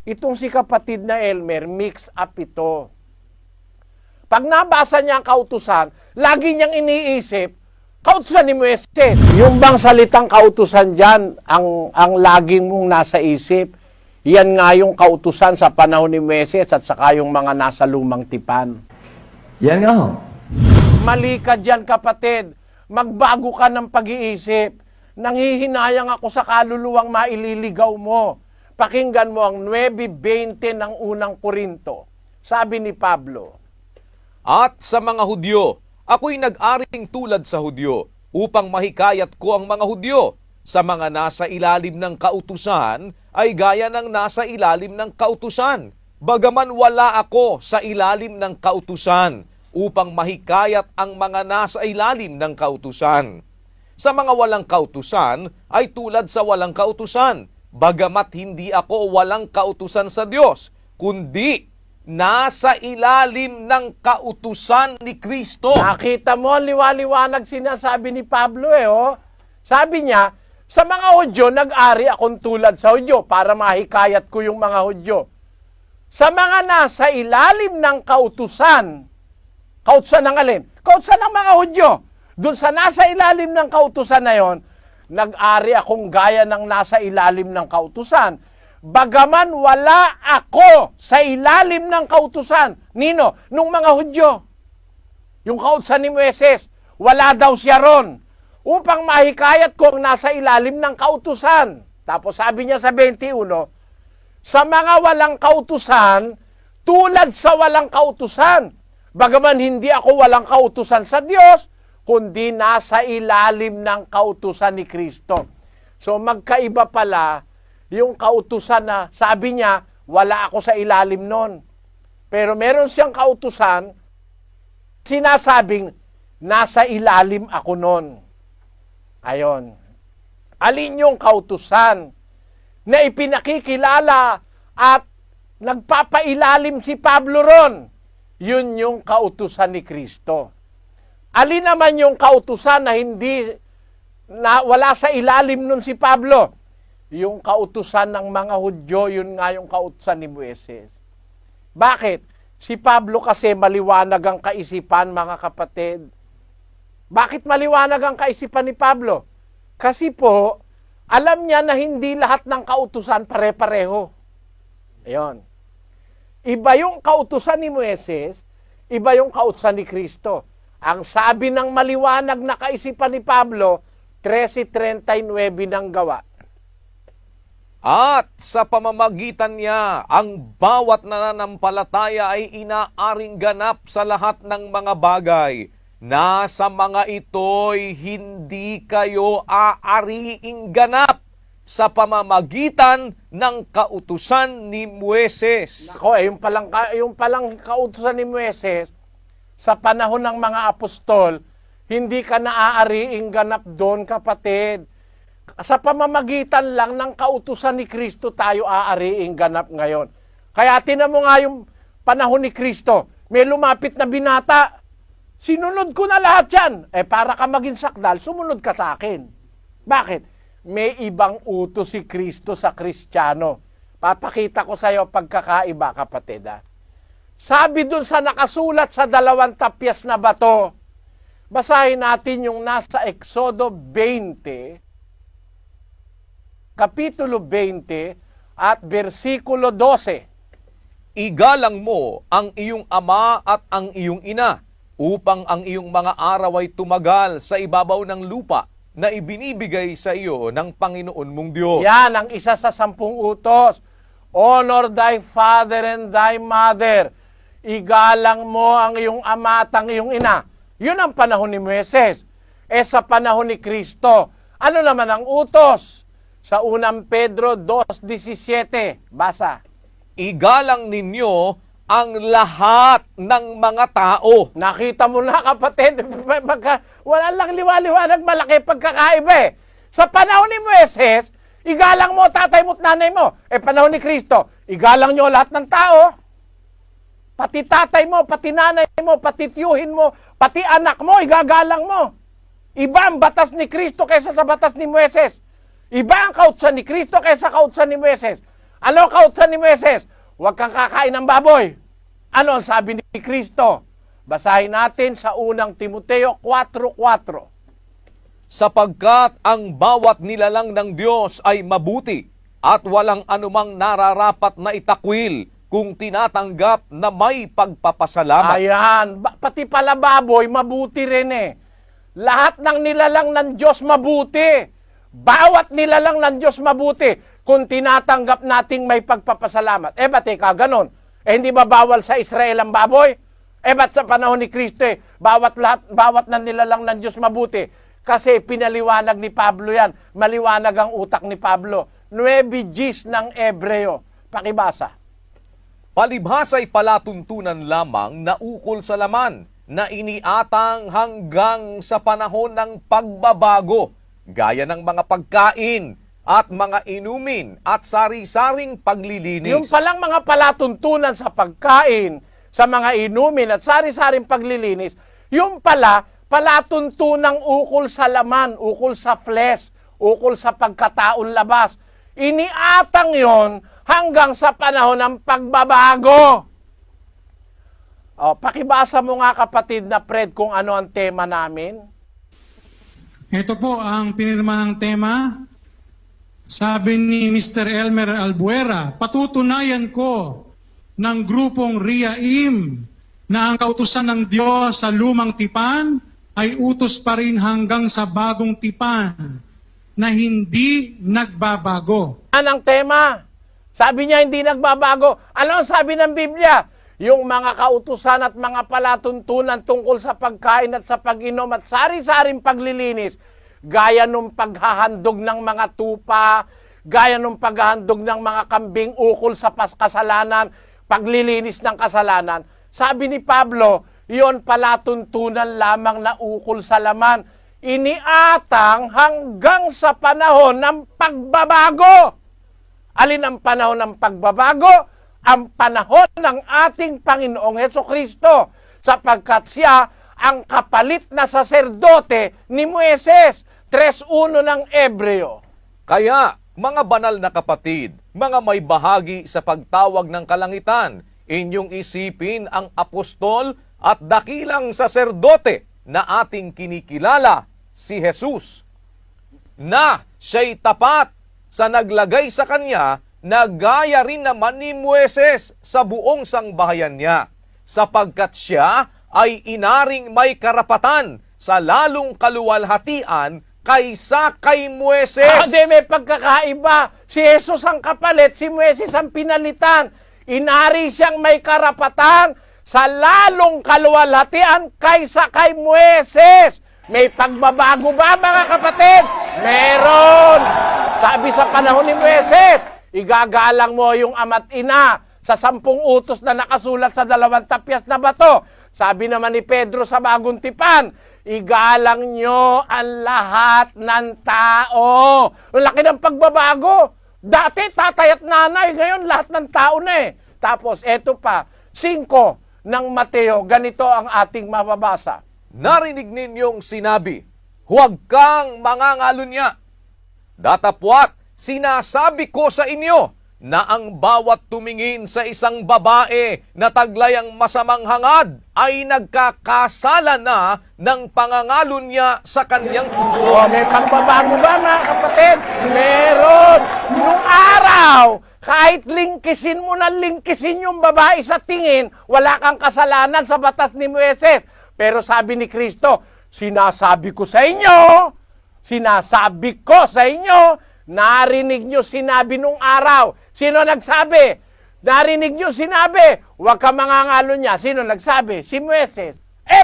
itong si kapatid na Elmer, mix up ito. Pag nabasa niya ang kautusan, lagi niyang iniisip, kautusan ni Moises. Yung bang salitang kautusan dyan, ang laging mong nasa isip, yan nga yung kautusan sa panahon ni Moises at saka yung mga nasa lumang tipan. Yan nga ho. Mali ka dyan, kapatid. Magbago ka ng pag-iisip. Nanghihinayang ako sa kaluluwang maililigaw mo. Pakinggan mo ang 9:20 ng unang Korinto. Sabi ni Pablo, At sa mga Hudyo, ako'y nag-aring tulad sa Hudyo, upang mahikayat ko ang mga Hudyo. Sa mga nasa ilalim ng kautusan, ay gaya ng nasa ilalim ng kautusan. Bagaman wala ako sa ilalim ng kautusan, upang mahikayat ang mga nasa ilalim ng kautusan. Sa mga walang kautusan, ay tulad sa walang kautusan. Bagamat hindi ako walang kautusan sa Diyos, kundi nasa ilalim ng kautusan ni Kristo. nakita mo, liwaliwanag sinasabi ni Pablo oh. Sabi niya, sa mga Hudyo, nag-ari akong tulad sa Hudyo para mahikayat ko yung mga Hudyo. Sa mga nasa ilalim ng kautusan ng alin? Kautusan ng mga Hudyo. Doon sa nasa ilalim ng kautusan na yon, nag-ari akong gaya ng nasa ilalim ng kautusan. Bagaman wala ako sa ilalim ng kautusan. Nino? Nung mga Hudyo. Yung kautusan ni Moises, wala daw siya ron. Upang mahikayat ko ang nasa ilalim ng kautusan. Tapos sabi niya sa 21, sa mga walang kautusan, tulad sa walang kautusan. Bagaman hindi ako walang kautusan sa Diyos, kundi nasa ilalim ng kautusan ni Kristo. So magkaiba pala yung kautusan na sabi niya, wala ako sa ilalim nun. Pero meron siyang kautusan, sinasabing, nasa ilalim ako nun. Ayon. Alin yung kautusan na ipinakikilala at nagpapailalim si Pablo ron? Yun yung kautusan ni Kristo. Alin naman yung kautusan na wala sa ilalim nun si Pablo? Yung kautusan ng mga Hudyo, yun nga yung kautusan ni Moises. Bakit? Si Pablo kasi maliwanag ang kaisipan, mga kapatid. Bakit maliwanag ang kaisipan ni Pablo? Kasi po, alam niya na hindi lahat ng kautusan pare-pareho. Ayan. Iba yung kautusan ni Moises, iba yung kautusan ni Kristo. Ang sabi ng maliwanag na kaisipan ni Pablo, 13:39 ng gawa. At sa pamamagitan niya, ang bawat nananampalataya ay inaaring ganap sa lahat ng mga bagay. Na sa mga ito'y hindi kayo aariing ganap sa pamamagitan ng kautusan ni Moises. Nako, yung palang kautusan ni Moises, sa panahon ng mga apostol, hindi ka naaariing ganap doon, kapatid. Sa pamamagitan lang ng kautusan ni Kristo tayo aariing ganap ngayon. Kaya tinan mo nga yung panahon ni Kristo, may lumapit na binata, sinunod ko na lahat yan. Para ka maging sakdal, sumunod ka sa akin. Bakit? May ibang utos si Kristo sa Kristiyano. Papakita ko sa iyo pagkakaiba, kapatid. Sabi dun sa nakasulat sa 2 tapyas na bato, basahin natin yung nasa Exodo 20, Kapitulo 20 at versikulo 12. Igalang mo ang iyong ama at ang iyong ina, upang ang iyong mga araw ay tumagal sa ibabaw ng lupa na ibinibigay sa iyo ng Panginoon mong Diyos. Yan ang isa sa 10 utos. Honor thy father and thy mother. Igalang mo ang iyong ama at ang iyong ina. Yun ang panahon ni Moises. Sa panahon ni Kristo, ano naman ang utos? Sa 1 Pedro 2:17, basa. Igalang ninyo ang lahat ng mga tao. Nakita mo na, kapatid, wala lang liwaliwanag, malaki pagkakaiba. Sa panahon ni Moises, igalang mo tatay mo at nanay mo. Panahon ni Kristo, igalang nyo lahat ng tao. Pati tatay mo, pati nanay mo, pati tiyuhin mo, pati anak mo, igagalang mo. Iba ang batas ni Kristo kaysa sa batas ni Moises. Iba ang kautusan ni Kristo kaysa kautusan ni Moises. Ano ang kautusan ni Moises? Huwag kang kakain ng baboy. Ano ang sabi ni Kristo? Basahin natin sa unang Timoteo 4:4. Sapagkat ang bawat nilalang ng Diyos ay mabuti at walang anumang nararapat na itakwil kung tinatanggap na may pagpapasalamat. Ayan, pati pala baboy, mabuti rin eh. Lahat ng nilalang ng Diyos mabuti. Bawat nilalang ng Diyos mabuti kung tinatanggap nating may pagpapasalamat. Ba't teka, ganon? Hindi ba bawal sa Israel ang baboy? Ba't sa panahon ni Kristo bawat ng nilalang ng Diyos mabuti? Kasi pinaliwanag ni Pablo yan. Maliwanag ang utak ni Pablo. 9 Gs ng Ebreo. Pakibasa. Palibhasa'y palatuntunan lamang na ukol sa laman na iniatang hanggang sa panahon ng pagbabago, gaya ng mga pagkain at mga inumin at sari-saring paglilinis. Yung palang mga palatuntunan sa pagkain, sa mga inumin at sari-saring paglilinis, yung pala palatuntunang ukol sa laman, ukol sa flesh, ukol sa pagkataon labas. Iniatang yon hanggang sa panahon ng pagbabago. Pakibasa mo nga kapatid na Fred kung ano ang tema namin. Ito po ang pinirmahang tema. Sabi ni Mr. Elmer Albuera, patutunayan ko ng grupong RIAIM na ang kautusan ng Diyos sa lumang tipan ay utos pa rin hanggang sa bagong tipan na hindi nagbabago. Anong tema? Sabi niya hindi nagbabago. Ano ang sabi ng Biblia? Yung mga kautusan at mga palatuntunan tungkol sa pagkain at sa pag-inom at sari-saring paglilinis, gaya nung paghahandog ng mga tupa, gaya nung paghahandog ng mga kambing ukol sa kasalanan, paglilinis ng kasalanan. Sabi ni Pablo, yon palatuntunan lamang na ukol sa laman. Iniatang hanggang sa panahon ng pagbabago. Alin ang panahon ng pagbabago? Ang panahon ng ating Panginoong Hesukristo, sapagkat siya ang kapalit na saserdote ni Moises. 3:1 ng Ebreo. Kaya, mga banal na kapatid, mga may bahagi sa pagtawag ng kalangitan, inyong isipin ang apostol at dakilang saserdote na ating kinikilala, si Jesus, na siya'y tapat sa naglagay sa kanya na gaya rin naman ni Moises sa buong sangbahayan niya, sapagkat siya ay inaring may karapatan sa lalong kaluwalhatian kaysa kay Moises. May pagkakaiba. Si Jesus ang kapalit, si Moises ang pinalitan. Inari siyang may karapatan sa lalong kaluwalhatian kaysa kay Moises. May pagbabago ba, mga kapatid? Meron! Sabi sa panahon ni Moises, igagalang mo yung ama't ina sa 10 utos na nakasulat sa 2 tapyas na bato. Sabi naman ni Pedro sa Bagong Tipan, igalang nyo ang lahat ng tao. Ang laki ng pagbabago. Dati, tatay at nanay. Ngayon, lahat ng tao na eh. Tapos, eto pa, 5 ng Mateo. Ganito ang ating mababasa. Narinig ninyong sinabi, huwag kang mangangalunya. Datapwat, sinasabi ko sa inyo na ang bawat tumingin sa isang babae na taglay ang masamang hangad ay nagkakasala na ng pangangalunya sa kanyang puso. May pagbabago ba, mga kapatid? Meron! Nung araw, kahit lingkisin mo na lingkisin yung babae sa tingin, wala kang kasalanan sa batas ni Moises. Pero sabi ni Kristo, sinasabi ko sa inyo, narinig nyo sinabi nung araw. Sino nagsabi? Narinig nyo sinabi, huwag ka mangangalunya. Sino nagsabi? Si Moises.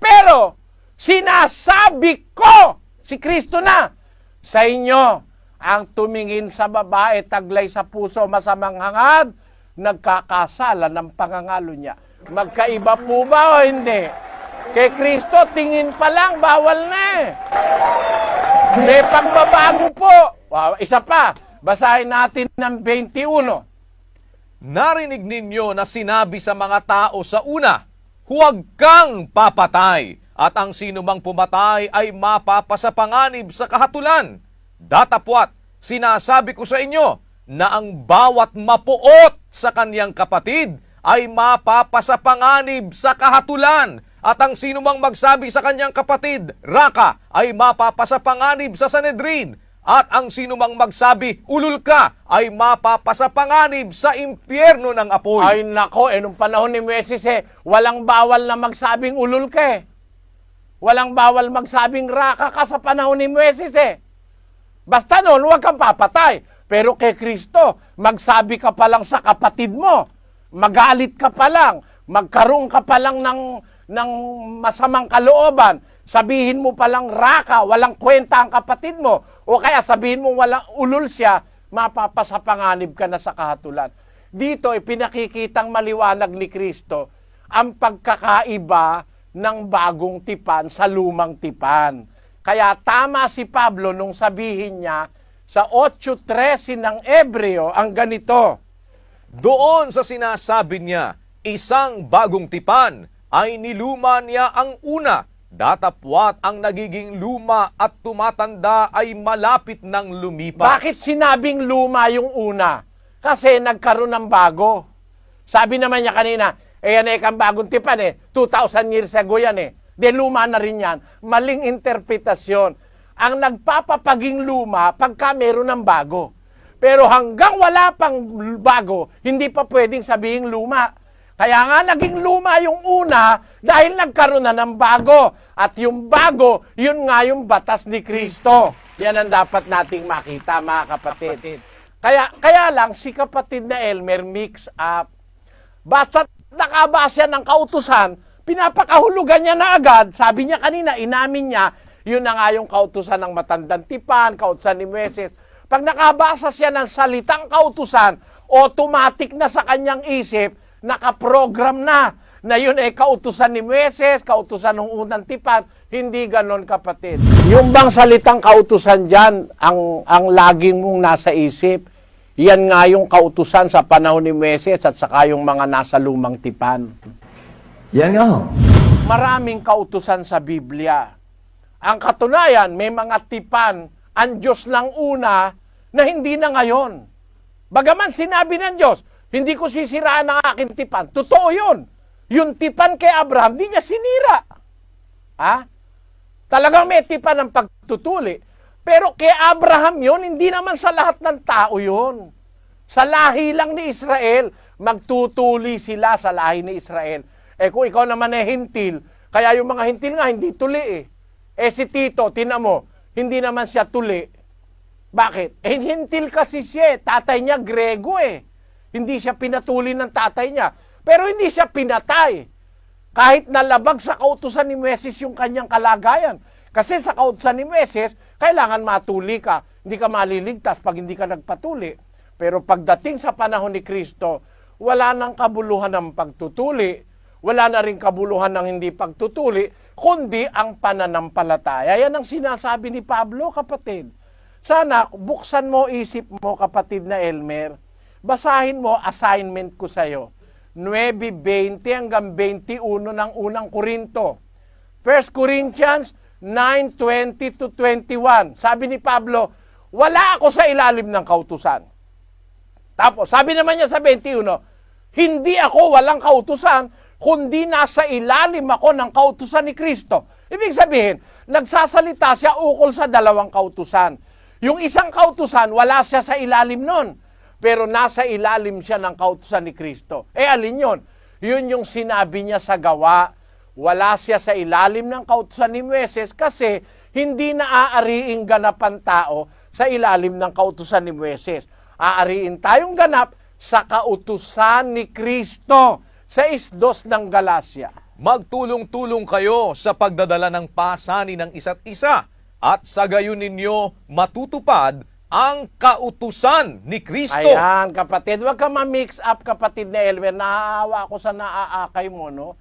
Pero, sinasabi ko, si Kristo na, sa inyo, ang tumingin sa babae, taglay sa puso, masamang hangad, nagkakasala ng pangangalunya. Magkaiba po ba o hindi? Kay Kristo, tingin pa lang, bawal na eh. May pagbabago po. Isa pa, basahin natin ng 21. Narinig ninyo na sinabi sa mga tao sa una, huwag kang papatay, at ang sinumang pumatay ay mapapasapanganib sa kahatulan. Datapwat, sinasabi ko sa inyo, na ang bawat mapuot sa kaniyang kapatid ay mapapasapanganib sa kahatulan at ang sinumang magsabi sa kanyang kapatid, Raka, ay mapapasapanganib sa Sanhedrin. At ang sinumang magsabi, ulul ka, ay mapapasapanganib sa impyerno ng apoy. Ay nako, nung panahon ni Moises walang bawal na magsabing ulul ka Walang bawal magsabing raka ka sa panahon ni Moises Basta noon, huwag kang papatay. Pero kay Kristo, magsabi ka pa lang sa kapatid mo, magalit ka pa lang, magkaroon ka pa lang ng masamang kalooban, sabihin mo pa lang raka, walang kwenta ang kapatid mo, o kaya sabihin mo walang ulol siya, mapapasapanganib ka na sa kahatulan. Dito ay pinakikitang maliwanag ni Kristo ang pagkakaiba ng bagong tipan sa lumang tipan. Kaya tama si Pablo nung sabihin niya sa 8:13 ng Ebreo ang ganito. Doon sa sinasabi niya, isang bagong tipan ay niluma niya ang una. Datapwat ang nagiging luma at tumatanda ay malapit ng lumipas. Bakit sinabing luma yung una? Kasi nagkaroon ng bago. Sabi naman niya kanina, yan kang bagong tipan 2,000 years ago yan De luma na rin yan. Maling interpretasyon. Ang nagpapapaging luma pagka meron ng bago. Pero hanggang wala pang bago, hindi pa pwedeng sabihin luma. Kaya nga naging luma yung una dahil nagkaroon na ng bago. At yung bago, yun nga yung batas ni Kristo. Yan ang dapat nating makita, mga kapatid. Kaya lang, si kapatid na Elmer mix up. Basta nakabasa ng kautusan, pinapakahulugan niya na agad. Sabi niya kanina, inamin niya, yun na nga yung kautusan ng matandang tipan, kautusan ni Moises. Pag nakabasa siya ng salitang kautusan, automatic na sa kanyang isip, nakaprogram na yun ay kautusan ni Moises, kautusan ng unang tipan. Hindi ganon, kapatid. Yung bang salitang kautusan dyan, ang laging mong nasa isip, yan nga yung kautusan sa panahon ni Moises at saka yung mga nasa lumang tipan. Yan nga ho. Maraming kautusan sa Biblia. Ang katunayan, may mga tipan, ang Diyos ng una, na hindi na ngayon. Bagaman sinabi ng Diyos, hindi ko sisiraan ang aking tipan. Totoo yun. Yung tipan kay Abraham, di niya sinira. Talagang may tipan ng pagtutuli. Pero kay Abraham yun, hindi naman sa lahat ng tao yun. Sa lahi lang ni Israel, magtutuli sila sa lahi ni Israel. Kung ikaw naman hintil, kaya yung mga hintil nga hindi tuli si Tito, tinan mo, hindi naman siya tuli. Bakit? Hintil kasi siya tatay niya Grego Hindi siya pinatuli ng tatay niya. Pero hindi siya pinatay. Kahit nalabag sa kautusan ni Moises yung kanyang kalagayan. Kasi sa kautusan ni Moises, kailangan matuli ka. Hindi ka maliligtas pag hindi ka nagpatuli. Pero pagdating sa panahon ni Kristo, wala nang kabuluhan ng pagtutuli, wala na rin kabuluhan ng hindi pagtutuli, kundi ang pananampalataya. Yan ang sinasabi ni Pablo, kapatid. Sana, buksan mo isip mo, kapatid na Elmer, basahin mo assignment ko sa'yo. 9:20 hanggang 21 ng unang Korinto. 1 Corinthians 9:20 to 21. Sabi ni Pablo, wala ako sa ilalim ng kautusan. Tapos, sabi naman niya sa 21, hindi ako walang kautusan, kundi nasa ilalim ako ng kautusan ni Kristo. Ibig sabihin, nagsasalita siya ukol sa dalawang kautusan. Yung isang kautusan, wala siya sa ilalim nun. Pero nasa ilalim siya ng kautusan ni Kristo. Alin yun? Yun yung sinabi niya sa gawa. Wala siya sa ilalim ng kautusan ni Moises kasi hindi na aariing ganapan tao sa ilalim ng kautusan ni Moises. Aariin tayong ganap sa kautusan ni Kristo. 6:2 ng Galacia. Magtulong-tulong kayo sa pagdadala ng pasanin ng isa't isa at sa gayon ninyo matutupad ang kautusan ni Kristo. Ayan, kapatid. Huwag ka ma-mix up, kapatid na Elmer. Naaawa ako sa naaakay mo, no?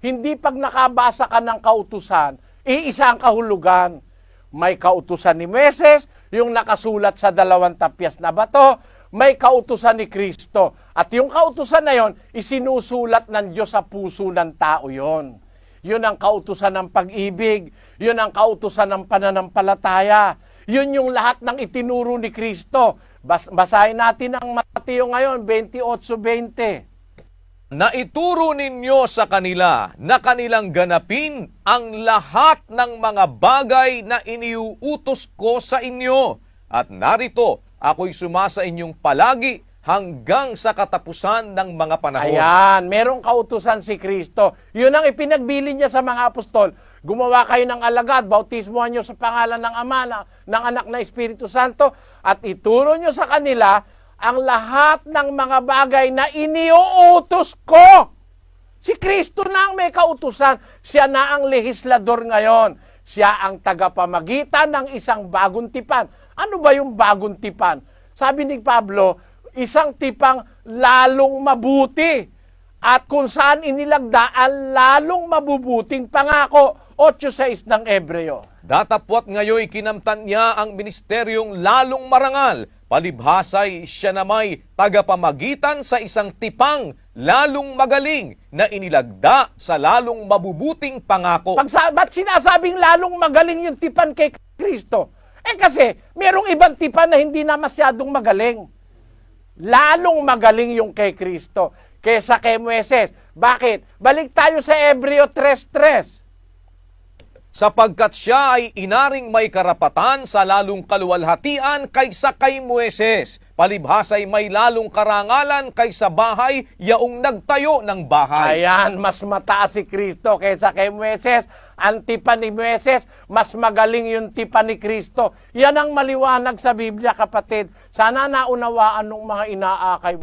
Hindi pag nakabasa ka ng kautusan, iisa ang kahulugan. May kautusan ni Moises, yung nakasulat sa 2 tapyas na bato, may kautusan ni Kristo. At yung kautusan na yon, isinusulat ng Diyos sa puso ng tao yon. Yun ang kautusan ng pag-ibig. Yun ang kautusan ng pananampalataya. Yun yung lahat ng itinuro ni Kristo. Basahin natin ang Mateo ngayon, 28:20. Na ituro ninyo sa kanila na kanilang ganapin ang lahat ng mga bagay na iniuutos ko sa inyo. At narito, ako'y sumasa inyong palagi hanggang sa katapusan ng mga panahon. Ayan, merong kautusan si Kristo. Yun ang ipinagbili niya sa mga apostol. Gumawa kayo ng alagad, bautismuhan nyo sa pangalan ng Ama, ng Anak na Espiritu Santo, at ituro nyo sa kanila ang lahat ng mga bagay na iniuutos ko. Si Kristo na ang may kautusan. Siya na ang lehislador ngayon. Siya ang tagapamagitan ng isang bagong tipan. Ano ba yung bagong tipan? Sabi ni Pablo, isang tipang lalong mabuti. At kung saan inilagda ang lalong mabubuting pangako. 8:6 ng Ebreo. Datapwat ngayoy kinamtan niya ang ministeryong lalong marangal. Palibhasay siya na may tagapamagitan sa isang tipang lalong magaling na inilagda sa lalong mabubuting pangako. Ba't sinasabing lalong magaling yung tipan kay Kristo? Kasi merong ibang tipan na hindi na masyadong magaling. Lalong magaling yung kay Kristo kaysa kay Moises. Bakit? Balik tayo sa Ebreo 3:3. Sapagkat siya ay inaring may karapatan sa lalong kaluwalhatian kaysa kay Moises. Palibhasay may lalong karangalan kaysa bahay yaong nagtayo ng bahay. Ayan, mas mataas si Kristo kaysa kay Moises. Ang tipan ni Moises, mas magaling yung tipan ni Kristo. Yan ang maliwanag sa Biblia, kapatid. Sana naunawaan ng mga inaakay